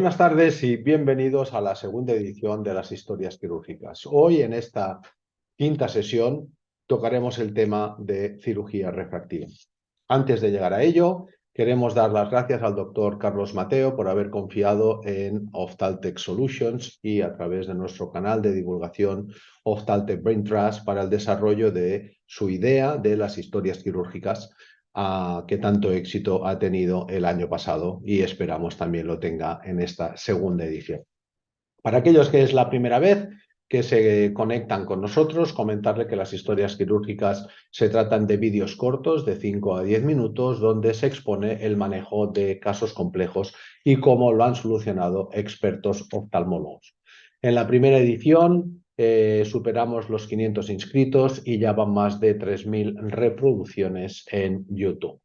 Buenas tardes y bienvenidos a la segunda edición de las historias quirúrgicas. Hoy, en esta quinta sesión, tocaremos el tema de cirugía refractiva. Antes de llegar a ello, queremos dar las gracias al doctor Carlos Mateo por haber confiado en Ophthaltech Solutions y a través de nuestro canal de divulgación Ophthaltech Brain Trust para el desarrollo de su idea de las historias quirúrgicas que tanto éxito ha tenido el año pasado y esperamos también lo tenga en esta segunda edición. Para aquellos que es la primera vez que se conectan con nosotros, comentarle que las historias quirúrgicas se tratan de vídeos cortos de 5 a 10 minutos donde se expone el manejo de casos complejos y cómo lo han solucionado expertos oftalmólogos. En la primera edición superamos los 500 inscritos y ya van más de 3.000 reproducciones en YouTube.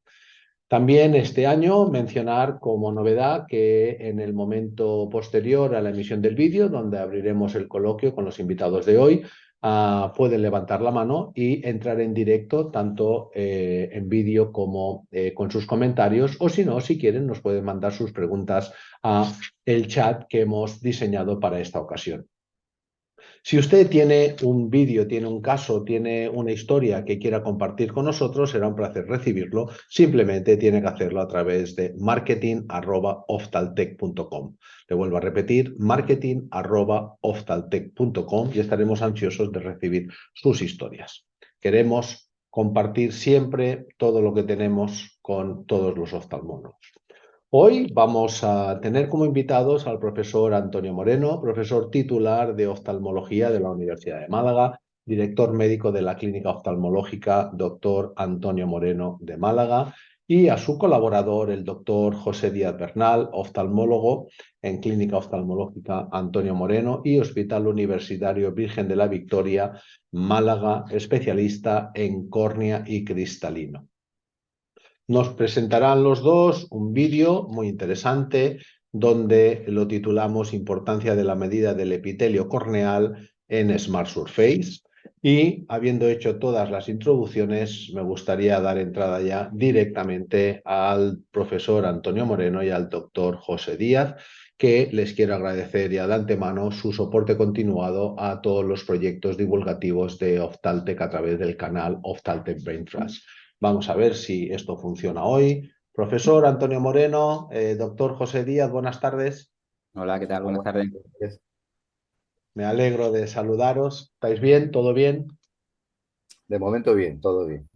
También este año mencionar como novedad que en el momento posterior a la emisión del vídeo, donde abriremos el coloquio con los invitados de hoy, pueden levantar la mano y entrar en directo tanto en vídeo como con sus comentarios, o si no, si quieren, nos pueden mandar sus preguntas a el chat que hemos diseñado para esta ocasión. Si usted tiene un vídeo, tiene un caso, tiene una historia que quiera compartir con nosotros, será un placer recibirlo. Simplemente tiene que hacerlo a través de marketing@ophthaltech.com. Le vuelvo a repetir, marketing@ophthaltech.com y estaremos ansiosos de recibir sus historias. Queremos compartir siempre todo lo que tenemos con todos los oftalmólogos. Hoy vamos a tener como invitados al profesor Antonio Moreno, profesor titular de oftalmología de la Universidad de Málaga, director médico de la Clínica Oftalmológica Doctor Antonio Moreno de Málaga, y a su colaborador, el doctor José Díaz Bernal, oftalmólogo en Clínica Oftalmológica Antonio Moreno y Hospital Universitario Virgen de la Victoria, Málaga, especialista en córnea y cristalino. Nos presentarán los dos un vídeo muy interesante donde lo titulamos Importancia de la medida del epitelio corneal en Smart Surface. Y habiendo hecho todas las introducciones, me gustaría dar entrada ya directamente al profesor Antonio Moreno y al doctor José Díaz, que les quiero agradecer ya de antemano su soporte continuado a todos los proyectos divulgativos de Ophthaltech a través del canal Ophthaltech Brain Trust. Vamos a ver si esto funciona hoy. Profesor Antonio Moreno, doctor José Díaz, buenas tardes. Hola, ¿qué tal? Buenas Buenas tardes. tardes. Me alegro de saludaros. ¿Estáis bien? ¿Todo bien? De momento bien, todo bien.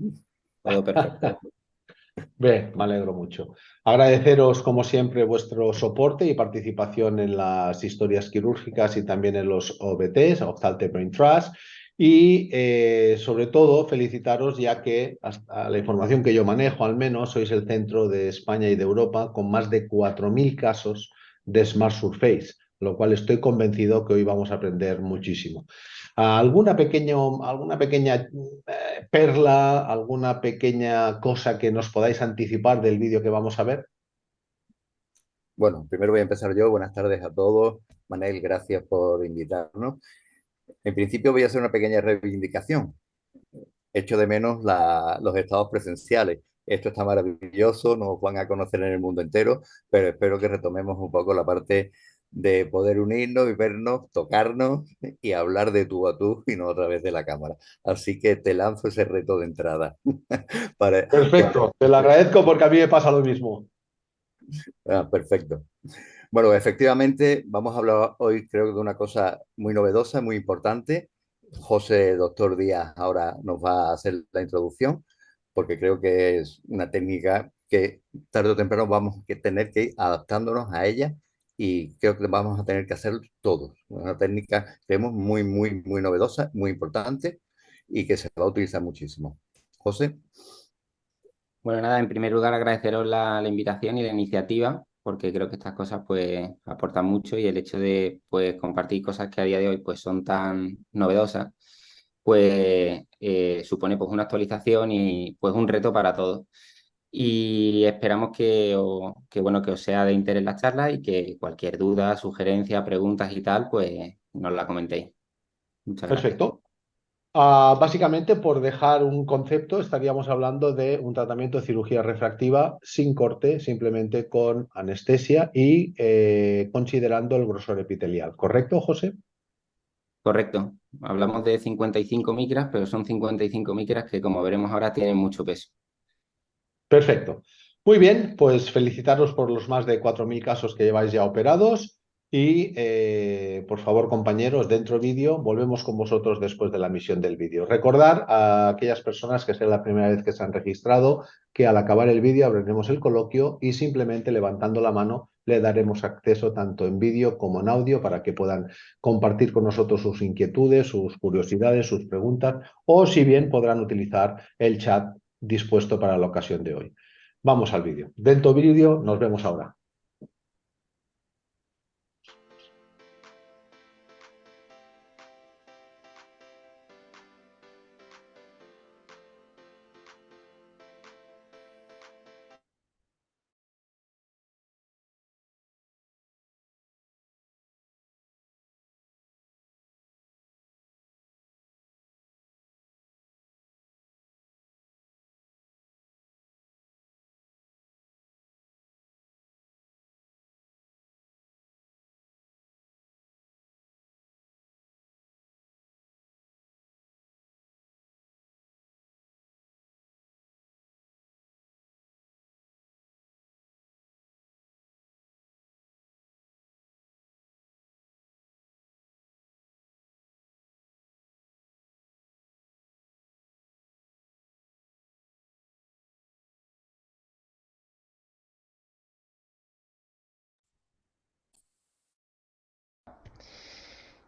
Todo perfecto. Bien, me alegro mucho. Agradeceros, como siempre, vuestro soporte y participación en las historias quirúrgicas y también en los OBTs, Ophthalmic Brain Trust. Y sobre todo felicitaros ya que hasta la información que yo manejo, al menos, sois el centro de España y de Europa con más de 4.000 casos de Smart Surface, lo cual estoy convencido que hoy vamos a aprender muchísimo. ¿Alguna pequeña perla, alguna pequeña cosa que nos podáis anticipar del vídeo que vamos a ver? Bueno, primero voy a empezar yo. Buenas tardes a todos. Manel, gracias por invitarnos. En principio voy a hacer una pequeña reivindicación. Echo de menos los estados presenciales. Esto está maravilloso, nos van a conocer en el mundo entero, pero espero que retomemos un poco la parte de poder unirnos y vernos, tocarnos y hablar de tú a tú y no a través de la cámara. Así que te lanzo ese reto de entrada. Para, Perfecto, te lo agradezco porque a mí me pasa lo mismo. perfecto. Bueno, efectivamente, vamos a hablar hoy, creo que de una cosa muy novedosa, muy importante. José, doctor Díaz, ahora nos va a hacer la introducción, porque creo que es una técnica que tarde o temprano vamos a tener que ir adaptándonos a ella y creo que vamos a tener que hacer todos. Una técnica, creemos, muy, muy, muy novedosa, muy importante y que se va a utilizar muchísimo. José. Bueno, nada, en primer lugar agradeceros la invitación y la iniciativa, porque creo que estas cosas pues aportan mucho y el hecho de pues compartir cosas que a día de hoy pues son tan novedosas, pues supone pues una actualización y pues un reto para todos. Y esperamos bueno, que os sea de interés la charla y que cualquier duda, sugerencia, preguntas y tal, pues nos la comentéis. Muchas gracias. Perfecto. Básicamente, por dejar un concepto, estaríamos hablando de un tratamiento de cirugía refractiva sin corte, simplemente con anestesia y considerando el grosor epitelial. ¿Correcto, José? Correcto. Hablamos de 55 micras, pero son 55 micras que, como veremos ahora, tienen mucho peso. Perfecto. Muy bien, pues felicitaros por los más de 4.000 casos que lleváis ya operados y por favor, compañeros, dentro vídeo, volvemos con vosotros después de la emisión del vídeo. Recordar a aquellas personas que sea la primera vez que se han registrado que al acabar el vídeo abriremos el coloquio y simplemente levantando la mano le daremos acceso tanto en vídeo como en audio para que puedan compartir con nosotros sus inquietudes, sus curiosidades, sus preguntas o si bien podrán utilizar el chat dispuesto para la ocasión de hoy. Vamos al vídeo. Dentro vídeo, nos vemos ahora.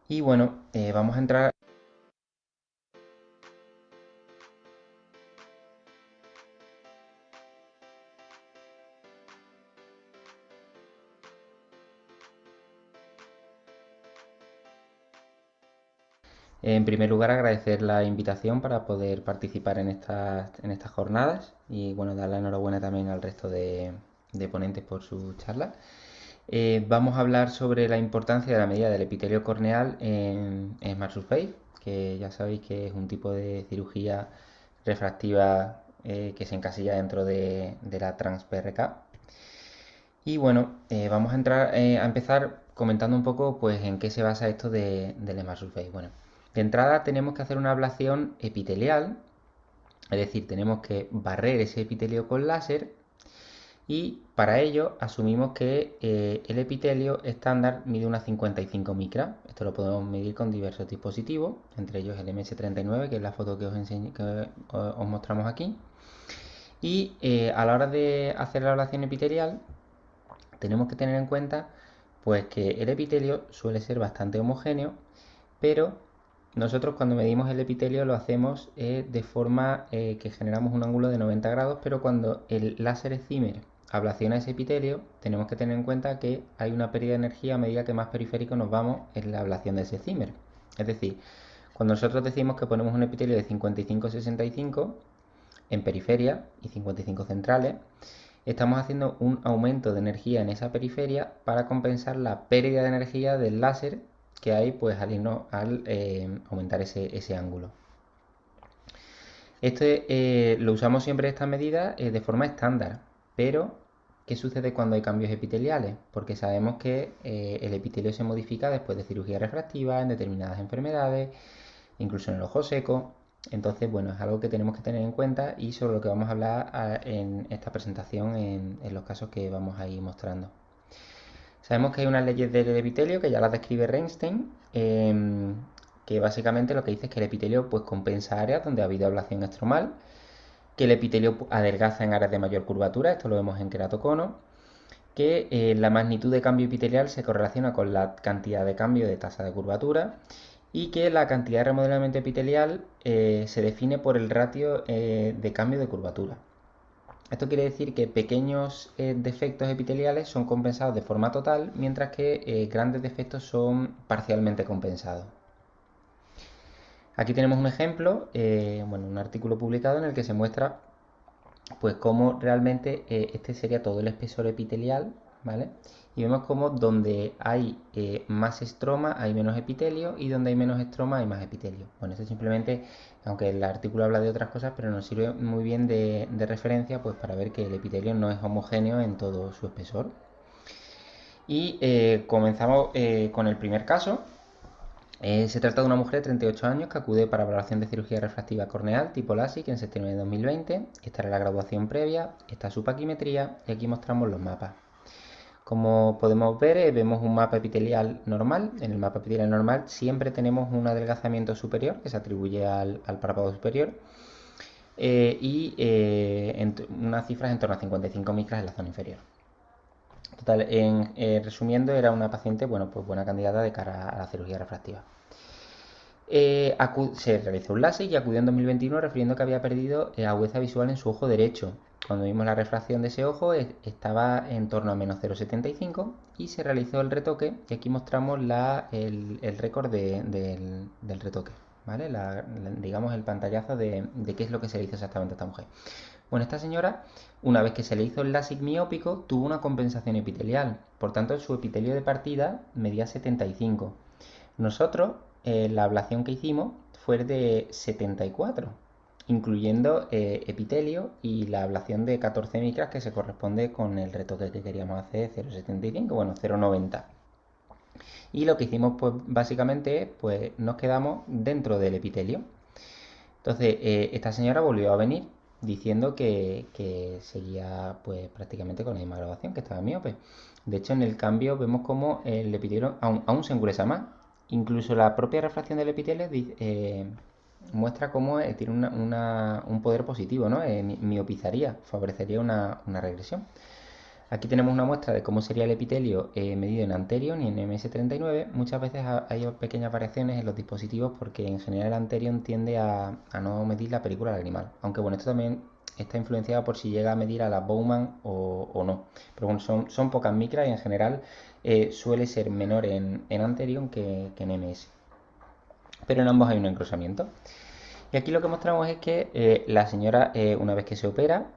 Y bueno, vamos a entrar. En primer lugar, agradecer la invitación para poder participar en estas jornadas y bueno, dar la enhorabuena también al resto de ponentes por su charla. Vamos a hablar sobre la importancia de la medida del epitelio corneal en Smart Surface, que ya sabéis que es un tipo de cirugía refractiva que se encasilla dentro de la Trans-PRK. Y bueno, vamos a entrar a empezar comentando un poco pues en qué se basa esto del Smart Surface. Bueno, de entrada tenemos que hacer una ablación epitelial, es decir, tenemos que barrer ese epitelio con láser y para ello asumimos que el epitelio estándar mide unas 55 micras. Esto lo podemos medir con diversos dispositivos, entre ellos el MS39, que es la foto que os mostramos aquí. Y a la hora de hacer la ablación epitelial, tenemos que tener en cuenta pues que el epitelio suele ser bastante homogéneo, pero nosotros cuando medimos el epitelio lo hacemos de forma que generamos un ángulo de 90 grados, pero cuando el láser excimer ablaciona ese epitelio, tenemos que tener en cuenta que hay una pérdida de energía a medida que más periférico nos vamos en la ablación de ese excimer. Es decir, cuando nosotros decimos que ponemos un epitelio de 55-65 en periferia y 55 centrales, estamos haciendo un aumento de energía en esa periferia para compensar la pérdida de energía del láser que hay pues al aumentar ese ángulo. Lo usamos siempre esta medida de forma estándar, pero ¿qué sucede cuando hay cambios epiteliales? Porque sabemos que el epitelio se modifica después de cirugía refractiva en determinadas enfermedades, incluso en el ojo seco. Entonces, bueno, es algo que tenemos que tener en cuenta y sobre lo que vamos a hablar en esta presentación en los casos que vamos a ir mostrando. Sabemos que hay unas leyes del epitelio que ya las describe Reinstein, que básicamente lo que dice es que el epitelio pues, compensa áreas donde ha habido ablación estromal, que el epitelio adelgaza en áreas de mayor curvatura, esto lo vemos en queratocono, que la magnitud de cambio epitelial se correlaciona con la cantidad de cambio de tasa de curvatura y que la cantidad de remodelamiento epitelial se define por el ratio de cambio de curvatura. Esto quiere decir que pequeños defectos epiteliales son compensados de forma total, mientras que grandes defectos son parcialmente compensados. Aquí tenemos un ejemplo, bueno, un artículo publicado en el que se muestra pues cómo realmente este sería todo el espesor epitelial ¿vale? Y vemos como donde hay más estroma hay menos epitelio y donde hay menos estroma hay más epitelio. Bueno, esto simplemente, aunque el artículo habla de otras cosas, pero nos sirve muy bien de referencia pues para ver que el epitelio no es homogéneo en todo su espesor. Y comenzamos con el primer caso. Se trata de una mujer de 38 años que acude para valoración de cirugía refractiva corneal tipo LASIK en septiembre de 2020. Esta era la graduación previa, esta es su paquimetría y aquí mostramos los mapas. Como podemos ver, vemos un mapa epitelial normal. En el mapa epitelial normal siempre tenemos un adelgazamiento superior que se atribuye al párpado superior y unas cifras en torno a 55 micras en la zona inferior. Total, resumiendo, era una paciente, bueno, pues buena candidata de cara a la cirugía refractiva. Se realizó un láser y acudió en 2021 refiriendo que había perdido agudeza visual en su ojo derecho. Cuando vimos la refracción de ese ojo estaba en torno a menos 0,75 y se realizó el retoque y aquí mostramos el récord del retoque, ¿vale? Digamos el pantallazo de qué es lo que se le hizo exactamente a esta mujer. Bueno, esta señora, una vez que se le hizo el LASIK miópico, tuvo una compensación epitelial, por tanto su epitelio de partida medía 75. Nosotros, la ablación que hicimos fue de 74, incluyendo epitelio y la ablación de 14 micras que se corresponde con el retoque que queríamos hacer, 0,75, bueno, 0,90. Y lo que hicimos, pues básicamente, pues nos quedamos dentro del epitelio. Entonces, esta señora volvió a venir diciendo que seguía pues prácticamente con la misma graduación, que estaba miope. De hecho, en el cambio vemos como el epitelio aún se engruesa más. Incluso la propia refracción del epitelio muestra cómo tiene un poder positivo, ¿no? Miopizaría, favorecería una regresión. Aquí tenemos una muestra de cómo sería el epitelio medido en Anterion y en MS39. Muchas veces hay pequeñas variaciones en los dispositivos porque en general el Anterion tiende a no medir la película lagrimal. Aunque bueno, esto también está influenciado por si llega a medir a la Bowman o no. Pero bueno, son pocas micras y en general suele ser menor en Anterion que en MS. Pero en ambos hay un engrosamiento. Y aquí lo que mostramos es que la señora, una vez que se opera,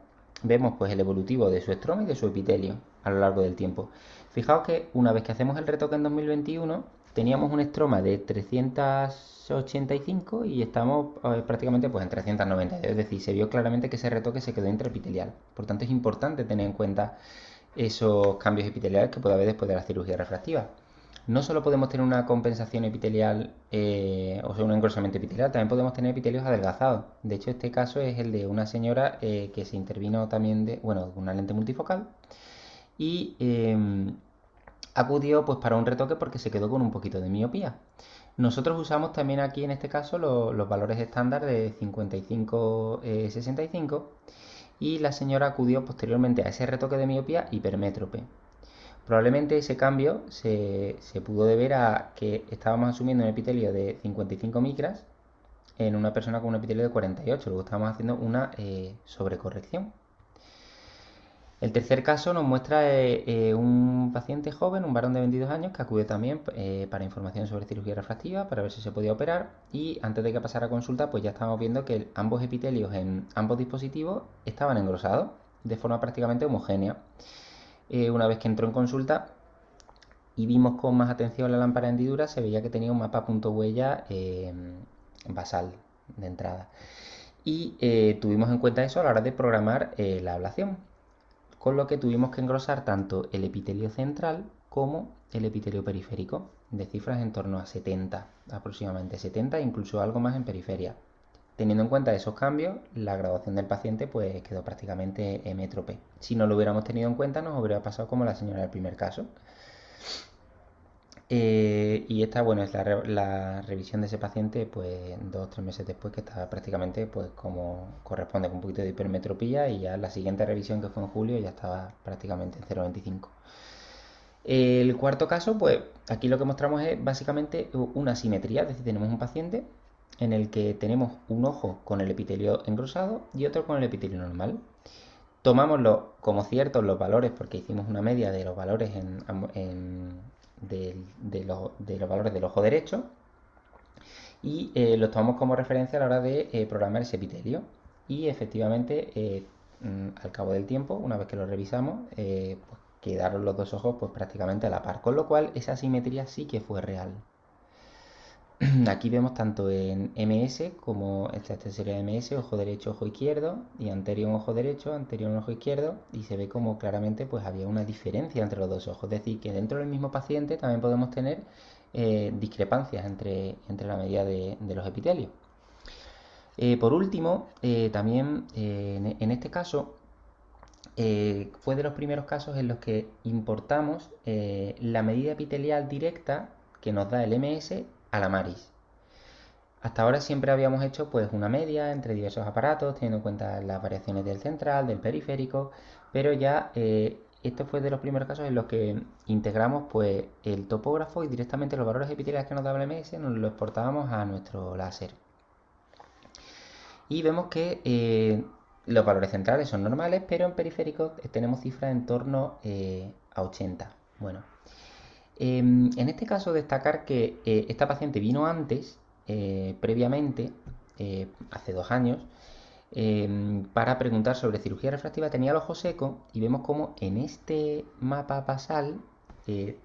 vemos pues el evolutivo de su estroma y de su epitelio a lo largo del tiempo. Fijaos que una vez que hacemos el retoque en 2021, teníamos un estroma de 385 y estamos prácticamente pues en 392. Es decir, se vio claramente que ese retoque se quedó intraepitelial. Por tanto, es importante tener en cuenta esos cambios epiteliales que puede haber después de la cirugía refractiva. No solo podemos tener una compensación epitelial, o sea, un engrosamiento epitelial, también podemos tener epitelios adelgazados. De hecho, este caso es el de una señora que se intervino también de, bueno, una lente multifocal y acudió pues para un retoque porque se quedó con un poquito de miopía. Nosotros usamos también aquí en este caso los valores estándar de 55-65 y la señora acudió posteriormente a ese retoque de miopía hipermétrope. Probablemente ese cambio se pudo deber a que estábamos asumiendo un epitelio de 55 micras en una persona con un epitelio de 48, luego estábamos haciendo una sobrecorrección. El tercer caso nos muestra un paciente joven, un varón de 22 años, que acude también para información sobre cirugía refractiva, para ver si se podía operar. Y antes de que pasara a consulta, pues ya estábamos viendo que ambos epitelios en ambos dispositivos estaban engrosados de forma prácticamente homogénea. Una vez que entró en consulta y vimos con más atención la lámpara de hendidura, se veía que tenía un mapa punto huella basal de entrada. Y tuvimos en cuenta eso a la hora de programar la ablación, con lo que tuvimos que engrosar tanto el epitelio central como el epitelio periférico, de cifras en torno a 70, aproximadamente 70 e incluso algo más en periferia. Teniendo en cuenta esos cambios, la graduación del paciente pues quedó prácticamente hemétrope. Si no lo hubiéramos tenido en cuenta, nos hubiera pasado como la señora del primer caso. Y esta, bueno, es la revisión de ese paciente, pues 2 o 3 meses después, que estaba prácticamente, pues como corresponde, con un poquito de hipermetropía, y ya la siguiente revisión, que fue en julio, ya estaba prácticamente en 0,25. El cuarto caso, pues aquí lo que mostramos es básicamente una simetría, es decir, tenemos un paciente en el que tenemos un ojo con el epitelio engrosado y otro con el epitelio normal. Tomamos como ciertos los valores porque hicimos una media de los valores de los valores del ojo derecho y los tomamos como referencia a la hora de programar ese epitelio. Y efectivamente, al cabo del tiempo, una vez que lo revisamos, pues quedaron los dos ojos pues prácticamente a la par, con lo cual esa asimetría sí que fue real. Aquí vemos tanto en MS como esta sería MS, ojo derecho, ojo izquierdo, y anterior un ojo derecho, anterior un ojo izquierdo, y se ve como claramente pues había una diferencia entre los dos ojos. Es decir, que dentro del mismo paciente también podemos tener discrepancias entre la medida de los epitelios. Por último, también en este caso fue de los primeros casos en los que importamos la medida epitelial directa que nos da el MS a la MARIS. Hasta ahora siempre habíamos hecho pues una media entre diversos aparatos, teniendo en cuenta las variaciones del central, del periférico, pero ya esto fue de los primeros casos en los que integramos pues el topógrafo y directamente los valores epiteliales que nos daba el MS nos los exportábamos a nuestro láser. Y vemos que los valores centrales son normales, pero en periféricos tenemos cifras en torno a 80. Bueno, en este caso destacar que esta paciente vino antes, previamente, hace 2 años, para preguntar sobre cirugía refractiva. Tenía el ojo seco y vemos como en este mapa basal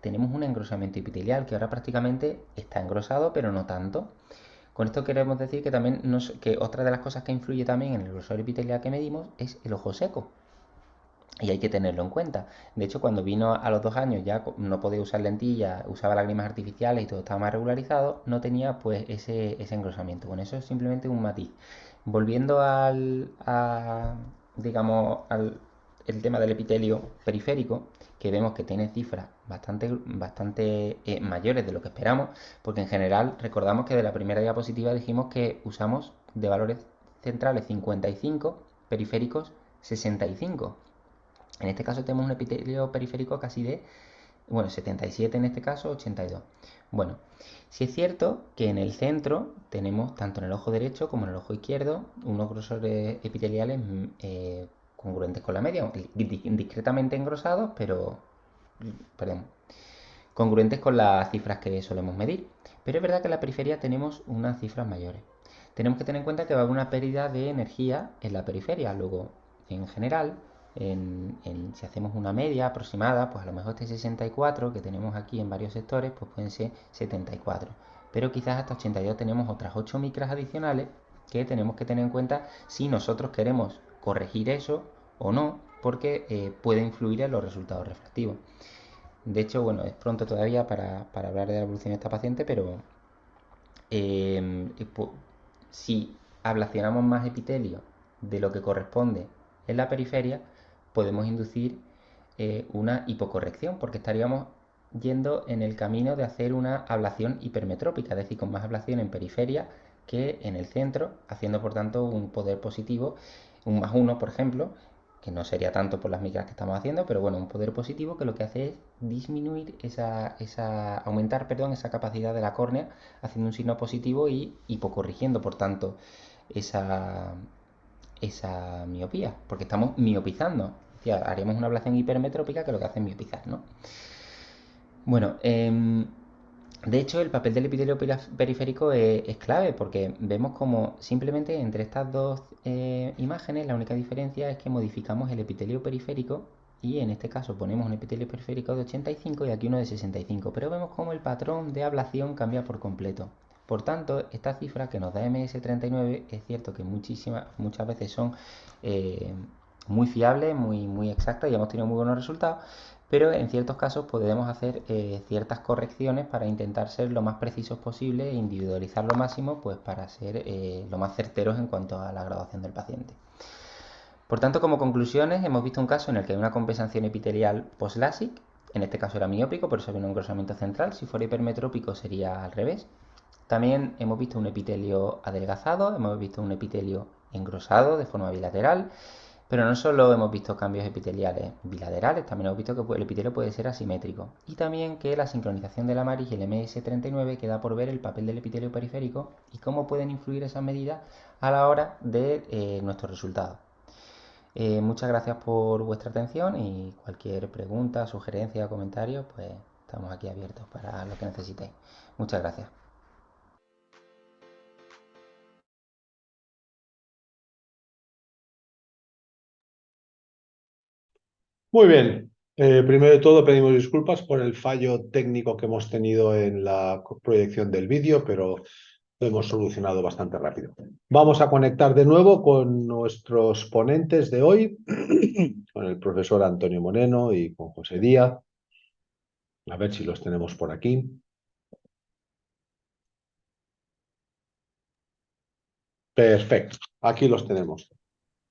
tenemos un engrosamiento epitelial que ahora prácticamente está engrosado, pero no tanto. Con esto queremos decir que también que otra de las cosas que influye también en el grosor epitelial que medimos es el ojo seco. Y hay que tenerlo en cuenta. De hecho, cuando vino a los 2 años ya no podía usar lentillas, usaba lágrimas artificiales y todo estaba más regularizado, no tenía pues ese engrosamiento. Bueno, eso es simplemente un matiz. Volviendo digamos, al el tema del epitelio periférico, que vemos que tiene cifras bastante mayores de lo que esperamos, porque en general recordamos que de la primera diapositiva dijimos que usamos de valores centrales 55, periféricos 65. En este caso tenemos un epitelio periférico casi de, bueno, 77 en este caso, 82. Bueno, sí es cierto que en el centro tenemos, tanto en el ojo derecho como en el ojo izquierdo, unos grosores epiteliales congruentes con la media, discretamente engrosados, pero, perdón, congruentes con las cifras que solemos medir. Pero es verdad que en la periferia tenemos unas cifras mayores. Tenemos que tener en cuenta que va a haber una pérdida de energía en la periferia. Luego, en general, si hacemos una media aproximada, pues a lo mejor este 64 que tenemos aquí en varios sectores, pues pueden ser 74. Pero quizás hasta 82 tenemos otras 8 micras adicionales que tenemos que tener en cuenta si nosotros queremos corregir eso o no, porque puede influir en los resultados refractivos. De hecho, bueno, es pronto todavía para hablar de la evolución de esta paciente, pero eh, si ablacionamos más epitelio de lo que corresponde en la periferia, podemos inducir una hipocorrección, porque estaríamos yendo en el camino de hacer una ablación hipermetrópica, es decir, con más ablación en periferia que en el centro, haciendo por tanto un poder positivo, un +1, por ejemplo, que no sería tanto por las micras que estamos haciendo, pero bueno, un poder positivo que lo que hace es disminuir aumentar, perdón, esa capacidad de la córnea, haciendo un signo positivo y hipocorrigiendo, por tanto, esa, esa miopía, porque estamos miopizando. O sea, haríamos una ablación hipermetrópica que lo que hace es miopizar, ¿no? Bueno, de hecho, el papel del epitelio periférico es clave porque vemos como simplemente entre estas dos imágenes la única diferencia es que modificamos el epitelio periférico y en este caso ponemos un epitelio periférico de 85 y aquí uno de 65, pero vemos como el patrón de ablación cambia por completo. Por tanto, esta cifra que nos da MS39 es cierto que muchas veces son muy fiables, muy exactas y hemos tenido muy buenos resultados, pero en ciertos casos podemos hacer ciertas correcciones para intentar ser lo más precisos posible e individualizar lo máximo pues para ser lo más certeros en cuanto a la graduación del paciente. Por tanto, como conclusiones, hemos visto un caso en el que hay una compensación epitelial post-LASIK, en este caso era miópico, por eso había un engrosamiento central, si fuera hipermetrópico sería al revés. También hemos visto un epitelio adelgazado, hemos visto un epitelio engrosado de forma bilateral, pero no solo hemos visto cambios epiteliales bilaterales, también hemos visto que el epitelio puede ser asimétrico. Y también que la sincronización de la MARIS y el MS39 queda por ver el papel del epitelio periférico y cómo pueden influir esas medidas a la hora de nuestros resultados. Muchas gracias por vuestra atención y cualquier pregunta, sugerencia o comentario, pues estamos aquí abiertos para lo que necesitéis. Muchas gracias. Muy bien. Primero de todo, pedimos disculpas por el fallo técnico que hemos tenido en la proyección del vídeo, pero lo hemos solucionado bastante rápido. Vamos a conectar de nuevo con nuestros ponentes de hoy, con el profesor Antonio Moreno y con José Díaz. A ver si los tenemos por aquí. Perfecto, aquí los tenemos.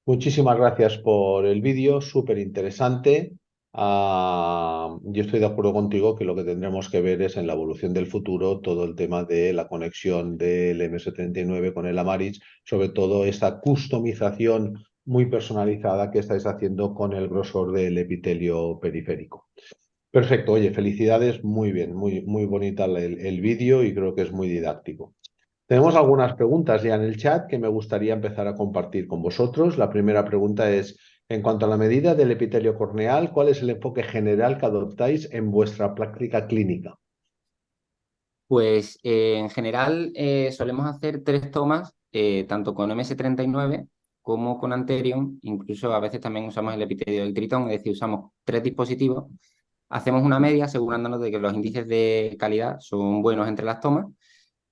Muchísimas gracias por el vídeo, súper interesante. Yo estoy de acuerdo contigo que lo que tendremos que ver es en la evolución del futuro todo el tema de la conexión del MS39 con el Amaris, sobre todo esta customización muy personalizada que estáis haciendo con el grosor del epitelio periférico. Perfecto, oye, felicidades, muy bien, muy bonita el vídeo y creo que es muy didáctico. Tenemos algunas preguntas ya en el chat que me gustaría empezar a compartir con vosotros. La primera pregunta es, en cuanto a la medida del epitelio corneal, ¿cuál es el enfoque general que adoptáis en vuestra práctica clínica? Pues en general solemos hacer 3 tomas, tanto con MS39 como con Anterion, incluso a veces también usamos el epitelio del tritón, es decir, usamos 3 dispositivos, hacemos una media asegurándonos de que los índices de calidad son buenos entre las tomas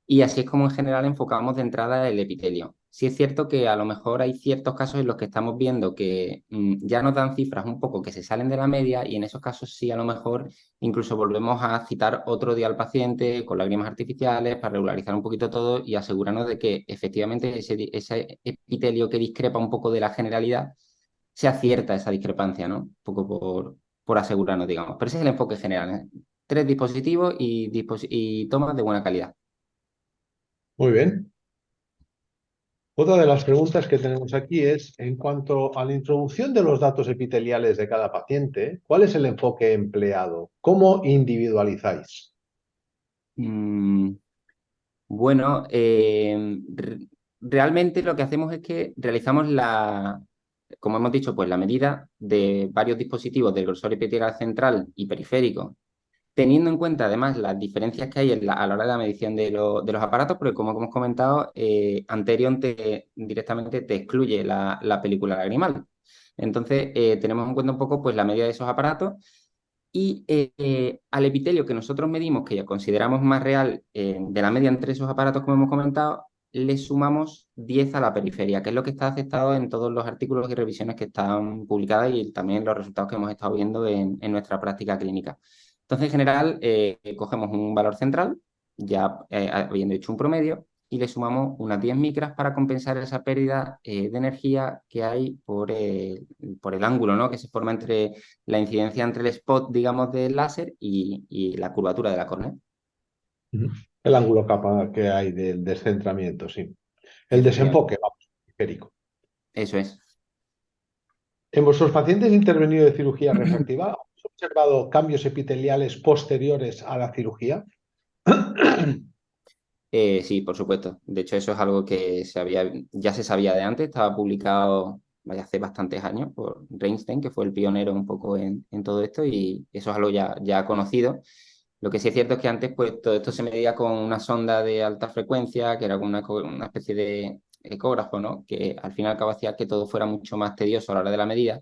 y así es como en general enfocamos de entrada el epitelio. Sí es cierto que a lo mejor hay ciertos casos en los que estamos viendo que ya nos dan cifras un poco que se salen de la media y en esos casos sí a lo mejor incluso volvemos a citar otro día al paciente con lágrimas artificiales para regularizar un poquito todo y asegurarnos de que efectivamente ese epitelio que discrepa un poco de la generalidad se acierta esa discrepancia, ¿no? Un poco por asegurarnos, digamos. Pero ese es el enfoque general, ¿eh? 3 dispositivos y tomas de buena calidad. Muy bien. Otra de las preguntas que tenemos aquí es, en cuanto a la introducción de los datos epiteliales de cada paciente, ¿cuál es el enfoque empleado? ¿Cómo individualizáis? Mm, bueno, realmente lo que hacemos es que realizamos como hemos dicho, pues la medida de varios dispositivos del grosor epitelial central y periférico, teniendo en cuenta además las diferencias que hay a la hora de la medición de los aparatos, porque como hemos comentado, Anterion directamente te excluye la película lagrimal. Entonces, tenemos en cuenta un poco pues, la medida de esos aparatos y al epitelio que nosotros medimos, que ya consideramos más real de la media entre esos aparatos, como hemos comentado, le sumamos 10 a la periferia, que es lo que está aceptado en todos los artículos y revisiones que están publicadas y también los resultados que hemos estado viendo en nuestra práctica clínica. Entonces, en general, cogemos un valor central, ya habiendo hecho un promedio, y le sumamos unas 10 micras para compensar esa pérdida de energía que hay por el ángulo, ¿no? Que se forma entre la incidencia entre el spot, digamos, del láser y la curvatura de la córnea. El ángulo capa que hay del descentramiento, sí. El Efectivamente. desenfoque, vamos, periférico. Eso es. ¿En vuestros pacientes intervenido de cirugía refractiva habéis observado cambios epiteliales posteriores a la cirugía? Sí, por supuesto. De hecho, eso es algo que ya se sabía de antes, estaba publicado hace bastantes años por Reinstein, que fue el pionero un poco en todo esto, y eso es algo ya conocido. Lo que sí es cierto es que antes pues, todo esto se medía con una sonda de alta frecuencia, que era una especie de ecógrafo, ¿no? Que al fin y al cabo hacía que todo fuera mucho más tedioso a la hora de la medida.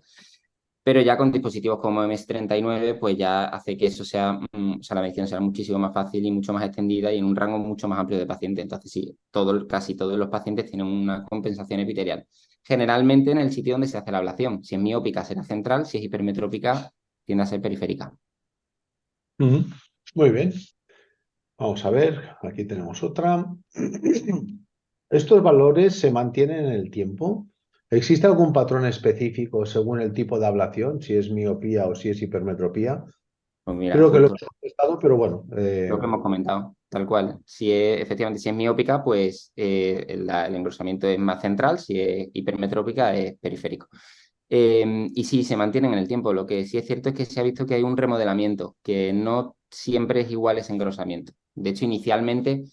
Pero ya con dispositivos como MS39, pues ya hace que eso sea, o sea, la medición sea muchísimo más fácil y mucho más extendida y en un rango mucho más amplio de pacientes. Entonces, sí, casi todos los pacientes tienen una compensación epitelial. Generalmente en el sitio donde se hace la ablación. Si es miópica, será central. Si es hipermetrópica, tiende a ser periférica. Muy bien. Vamos a ver, aquí tenemos otra. ¿Estos valores se mantienen en el tiempo? ¿Existe algún patrón específico según el tipo de ablación, si es miopía o si es hipermetropía? Pues mira, Creo que lo justo hemos contestado, pero bueno. lo que hemos comentado, tal cual. Efectivamente, si es miópica, pues el engrosamiento es más central. Si es hipermetrópica, es periférico. Y sí, se mantienen en el tiempo. Lo que sí es cierto es que se ha visto que hay un remodelamiento, que no siempre es igual ese engrosamiento. De hecho, inicialmente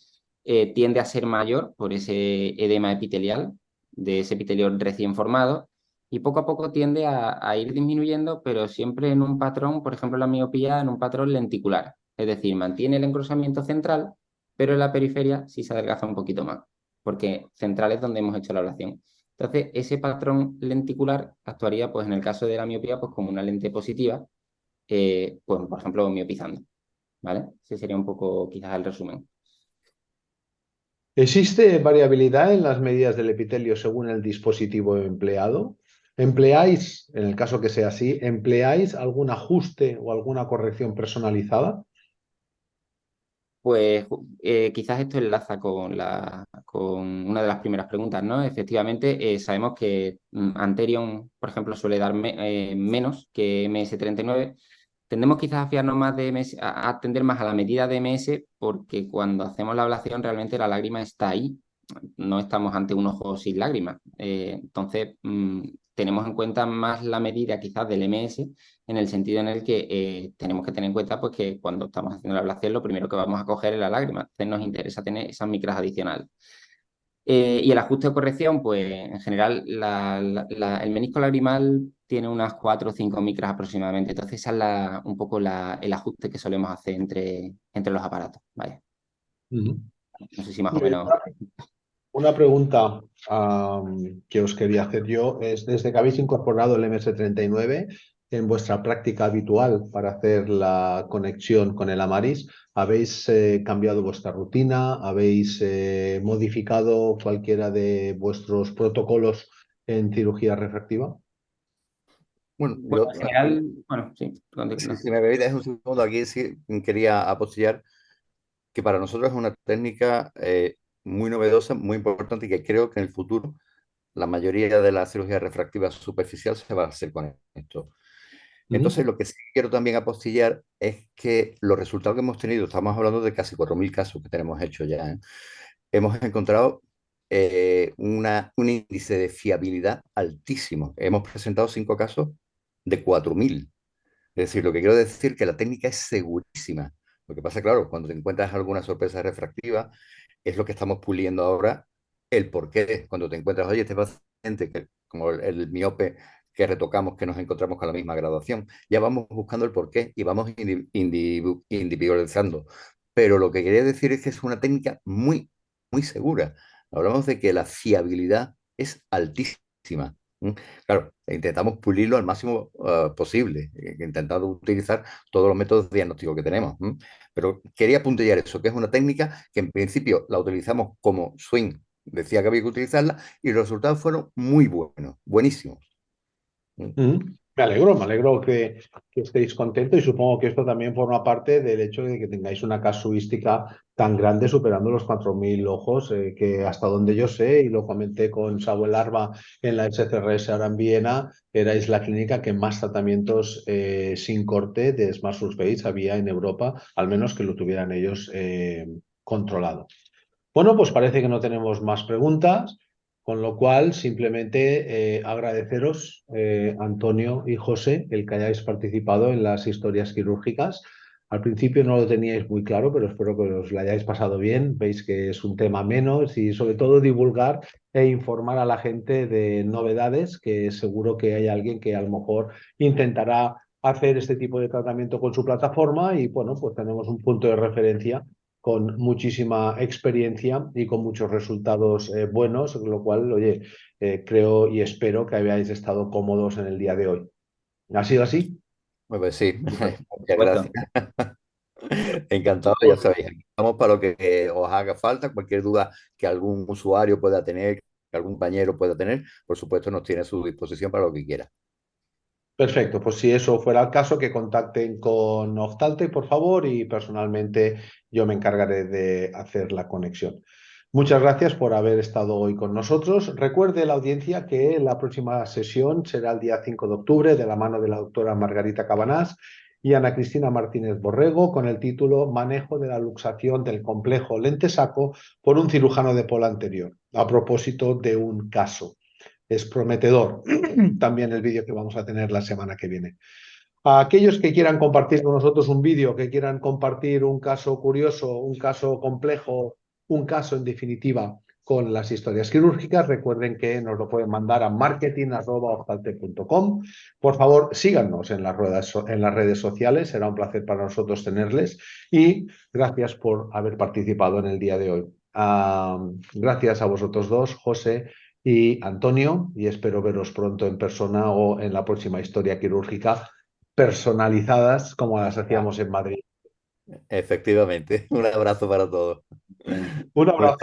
tiende a ser mayor por ese edema epitelial, de ese epitelio recién formado, y poco a poco tiende a ir disminuyendo, pero siempre en un patrón, por ejemplo, la miopía, en un patrón lenticular. Es decir, mantiene el engrosamiento central, pero en la periferia sí se adelgaza un poquito más, porque central es donde hemos hecho la ablación. Entonces, ese patrón lenticular actuaría, pues en el caso de la miopía, pues como una lente positiva, pues, por ejemplo, miopizando, ¿vale? Ese sería un poco quizás el resumen. ¿Existe variabilidad en las medidas del epitelio según el dispositivo empleado? ¿Empleáis, en el caso que sea así, empleáis algún ajuste o alguna corrección personalizada? Pues quizás esto enlaza con una de las primeras preguntas, ¿no? Efectivamente, sabemos que Anterion, por ejemplo, suele dar menos que MS39. Tendemos quizás a fiarnos más de MS, a atender más a la medida de MS, porque cuando hacemos la ablación realmente la lágrima está ahí, no estamos ante un ojo sin lágrimas. Entonces, tenemos en cuenta más la medida quizás del MS, en el sentido en el que tenemos que tener en cuenta pues, que cuando estamos haciendo la ablación lo primero que vamos a coger es la lágrima. Entonces nos interesa tener esas micras adicionales. Y el ajuste de corrección, pues en general el menisco lagrimal tiene unas 4 o 5 micras aproximadamente. Entonces esa es un poco el ajuste que solemos hacer entre los aparatos. Vaya. Ujú. No sé si más o Bien, menos. una pregunta que os quería hacer yo es, desde que habéis incorporado el MS39 en vuestra práctica habitual para hacer la conexión con el Amaris, ¿habéis cambiado vuestra rutina? ¿Habéis modificado cualquiera de vuestros protocolos en cirugía refractiva? Bueno, Bueno, yo, en general, bueno, sí. si me permites un segundo, aquí sí quería apostillar que para nosotros es una técnica muy novedosa, muy importante y que creo que en el futuro la mayoría de la cirugía refractiva superficial se va a hacer con esto. Ujú. Entonces, lo que sí quiero también apostillar es que los resultados que hemos tenido, estamos hablando de casi 4.000 casos que tenemos hechos ya, ¿eh? Hemos encontrado un índice de fiabilidad altísimo. Hemos presentado 5 casos de 4.000. Es decir, lo que quiero decir es que la técnica es segurísima. Lo que pasa, claro, cuando te encuentras alguna sorpresa refractiva, es lo que estamos puliendo ahora, el por qué. Cuando te encuentras, oye, este paciente, que, como el miope que retocamos, que nos encontramos con la misma graduación, ya vamos buscando el por qué y vamos individualizando. Pero lo que quería decir es que es una técnica muy, muy segura. Hablamos de que la fiabilidad es altísima. ¿M? Claro, intentamos pulirlo al máximo posible, intentando utilizar todos los métodos diagnósticos que tenemos. ¿M? Pero quería puntillar eso, que es una técnica que en principio la utilizamos como swing, decía que había que utilizarla, y los resultados fueron muy buenos, buenísimos. ¿M? Ujú. Me alegro que estéis contentos y supongo que esto también forma parte del hecho de que tengáis una casuística tan grande superando los 4.000 ojos, que hasta donde yo sé, y lo comenté con Samuel Arba en la SCRS ahora en Viena, erais la clínica que más tratamientos sin corte de Smart Surface había en Europa, al menos que lo tuvieran ellos controlado. Bueno, pues parece que no tenemos más preguntas, con lo cual simplemente agradeceros, Antonio y José, el que hayáis participado en las historias quirúrgicas. Al principio no lo teníais muy claro, pero espero que os lo hayáis pasado bien. Veis que es un tema menos y sobre todo divulgar e informar a la gente de novedades, que seguro que hay alguien que a lo mejor intentará hacer este tipo de tratamiento con su plataforma y bueno, pues tenemos un punto de referencia con muchísima experiencia y con muchos resultados buenos, lo cual, oye, creo y espero que hayáis estado cómodos en el día de hoy. ¿Ha sido así? Pues sí, Por muchas supuesto. gracias. Encantado, ya sabéis, aquí estamos para lo que os haga falta, cualquier duda que algún usuario pueda tener, que algún compañero pueda tener, por supuesto nos tiene a su disposición para lo que quiera. Perfecto, pues si eso fuera el caso, que contacten con Oftalte, por favor, y personalmente yo me encargaré de hacer la conexión. Muchas gracias por haber estado hoy con nosotros. Recuerde la audiencia que la próxima sesión será el día 5 de octubre de la mano de la doctora Margarita Cabanás y Ana Cristina Martínez Borrego con el título Manejo de la luxación del complejo lente-saco por un cirujano de polo anterior, a propósito de un caso. Es prometedor también el vídeo que vamos a tener la semana que viene. A aquellos que quieran compartir con nosotros un vídeo, que quieran compartir un caso curioso, un caso complejo, un caso en definitiva con las historias quirúrgicas, recuerden que nos lo pueden mandar a marketing@oftalte.com. Por favor, síganos en las redes sociales, será un placer para nosotros tenerles y gracias por haber participado en el día de hoy. Gracias a vosotros dos, José y Antonio, y espero veros pronto en persona o en la próxima historia quirúrgica personalizadas como las hacíamos en Madrid. Efectivamente. Un abrazo para todos. Un Muchas abrazo,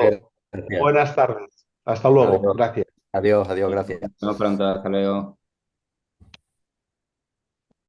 gracias. buenas tardes, hasta luego, Adiós. gracias. Adiós, adiós, gracias. Nos vemos pronto, hasta luego.